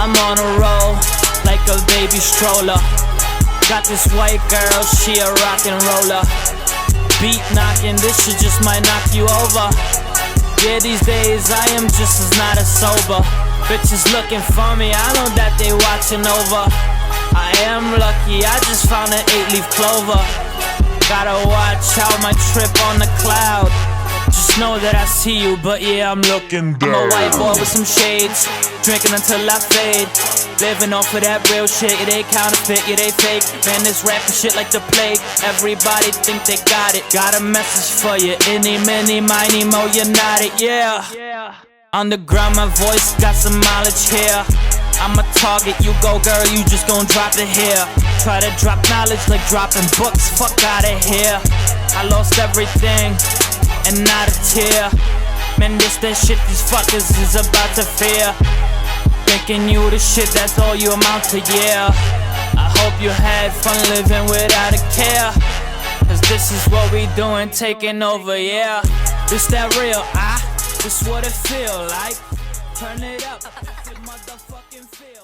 I'm on a roll, like a baby stroller. Got this white girl, she a rock and roller. Beat knocking, this shit just might knock you over. Yeah, these days I am just as not as sober. Bitches looking for me, I know that they watching over. I am lucky, I just found an 8-leaf clover. Gotta watch out my trip on the cloud. Just know that I see you, but yeah, I'm looking down. I'm a white boy with some shades, drinking until I fade. Living off of that real shit, yeah, they counterfeit, yeah, they fake. Man, this rapping shit like the plague. Everybody think they got it. Got a message for you, any, many, miny, mo, you're not it, yeah. On the ground, my voice got some mileage here. I'm a target, you go girl, you just gon' drop it here. Try to drop knowledge like dropping books, fuck outta here. I lost everything, and not a tear. Man, this that shit these fuckers is about to fear. Thinking you the shit, that's all you amount to, yeah. I hope you had fun living without a care. Cause this is what we doing, taking over, yeah. This that real, this what it feel like. Turn it up, if it motherfucking feel